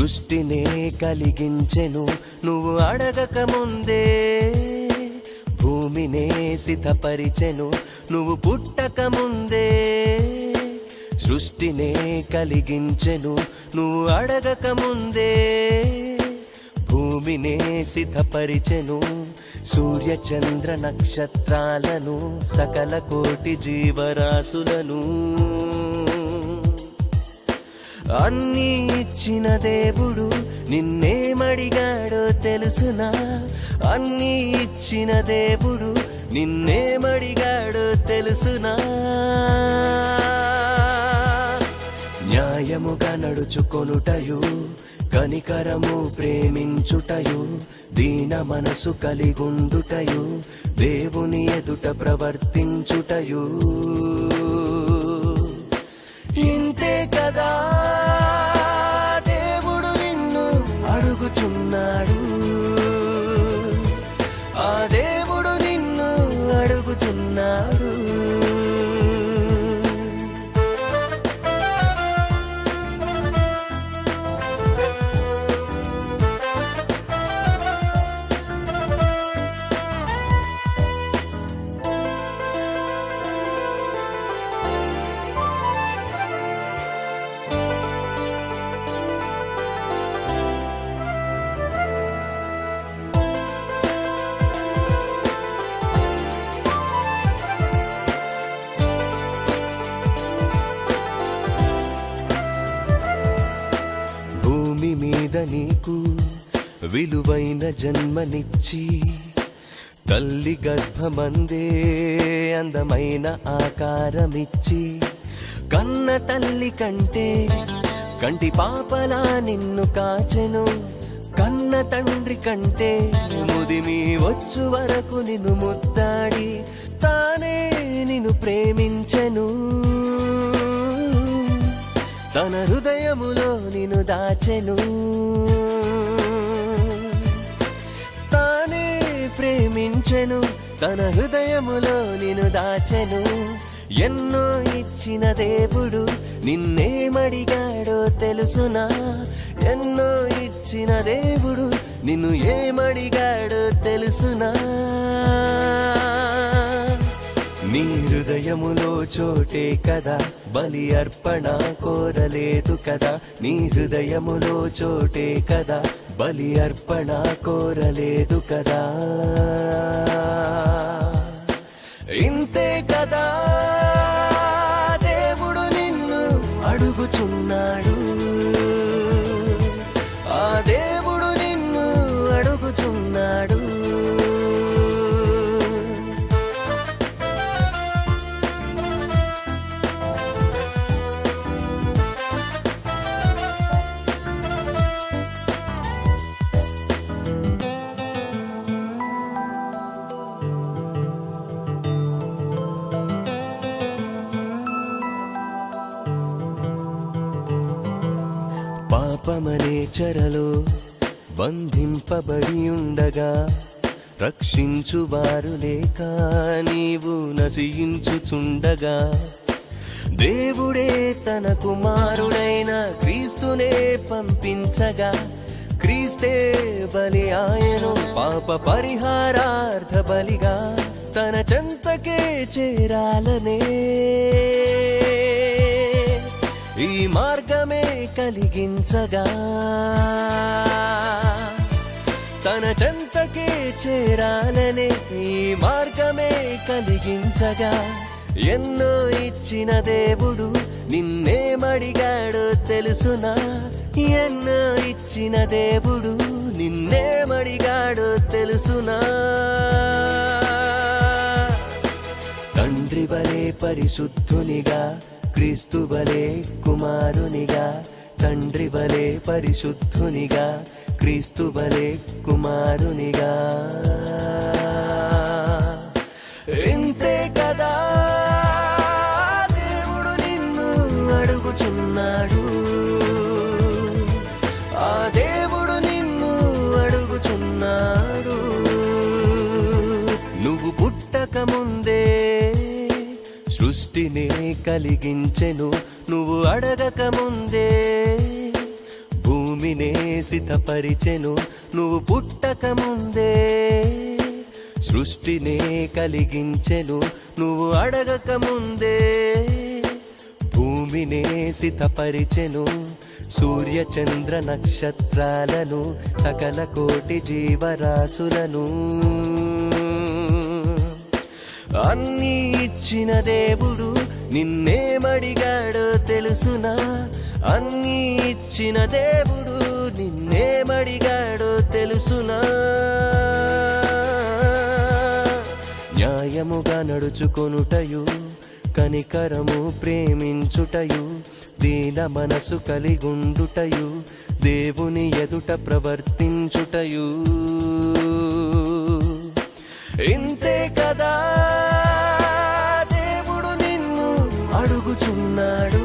సృష్టినే కలిగించెను నువ్వు అడగక ముందే, భూమినే సిద్ధపరిచెను నువ్వు పుట్టక ముందే. సృష్టినే కలిగించెను నువ్వు అడగక ముందే, భూమినే సిద్ధపరిచెను సూర్య చంద్ర నక్షత్రాలను సకల కోటి జీవరాశులను. అన్నీ ఇచ్చిన దేవుడు నిన్నేమడిగాడో తెలుసునా? అన్నీ ఇచ్చిన దేవుడు నిన్నేమడిగాడో తెలుసునా? న్యాయముగా నడుచుకొనుటయు, కనికరము ప్రేమించుటయు, దీన మనసు కలిగుండుటయు, దేవుని ఎదుట ప్రవర్తించుటయు. ఇంతే కదా దేవుడు నిన్ను అడుగుచున్నాడు, ఆ దేవుడు నిన్ను అడుగుచున్నాడు. భూమి మీద నీకు విలువైన జన్మనిచ్చి, తల్లి గర్భమందే అందమైన ఆకారమిచ్చి, కన్న తల్లి కంటే కంటి పాపలా నిన్ను కాచెను, కన్న తండ్రి కంటే ముదిమి వచ్చు వరకు నిన్ను ముద్దాడి తానే నిన్ను ప్రేమించెను. తన హృదయములో నిన్ను దాచెను, తానే ప్రేమించెను, తన హృదయములో నిన్ను దాచెను. ఎన్నో ఇచ్చిన దేవుడు నిన్నేమడిగాడో తెలుసునా? ఎన్నో ఇచ్చిన దేవుడు నిన్ను ఏమడిగాడో తెలుసునా? నీ హృదయములో చోటే కదా బలి అర్పణ కోరలేదు కదా, నీ హృదయములో చోటే కదా బలి అర్పణ కోరలేదు కదా. ఇంతే కదా దేవుడు నిన్ను అడుగుచున్నాడు, ఆ దేవుడు నిన్ను అడుగుచున్నాడు. పాపమనే చెరలో బంధింపబడి ఉండగా, రక్షించువారు లేక నీవు నశించుచుండగా, దేవుడే తన కుమారుడైన క్రీస్తునే పంపించగా, క్రీస్తే బలి ఆయను పాప పరిహారార్థ బలిగా తన చెంతకే చేరాలనే. ఈ మార్గమే కలిగించగా, తన చెంతకే చేరాలనే ఈ మార్గమే కలిగించగా, ఎన్నో ఇచ్చిన దేవుడు నిన్నేమడిగాడో తెలుసునా? ఎన్నో ఇచ్చిన దేవుడు నిన్నేమడిగాడో తెలుసునా? తండ్రి వలె పరిశుద్ధునిగా, క్రీస్తు వలె కుమారునిగా, తండ్రి వలె పరిశుద్ధునిగా, క్రీస్తు వలె కుమారునిగా. ఇంతే కదా దేవుడు నిన్ను అడుగుచున్నాడు, ఆ దేవుడు నిన్ను అడుగుచున్నాడు. నువ్వు పుట్టక ముందే సృష్టినే కలిగించెను నువ్వు అడగక ముందే, భూమి భూమినే సిద్ధపరిచెను నువ్వు పుట్టక ముందే, సృష్టినే కలిగించెను నువ్వు అడగక ముందే. భూమినే సిద్ధపరిచెను సూర్య చంద్ర నక్షత్రాలను సకల కోటి జీవరాశులను. అన్నీ ఇచ్చిన దేవుడు నిన్నేమడిగాడో తెలుసునా? అన్నీ ఇచ్చిన దేవుడు నిన్నేమడిగాడో తెలుసునా? న్యాయముగా నడుచుకొనుటయు, కనికరము ప్రేమించుటయు, దీన మనసు కలిగుండుటయు, దేవుని ఎదుట ప్రవర్తించుటయు. ఇంతే కదా దేవుడు నిన్ను అడుగుచున్నాడు.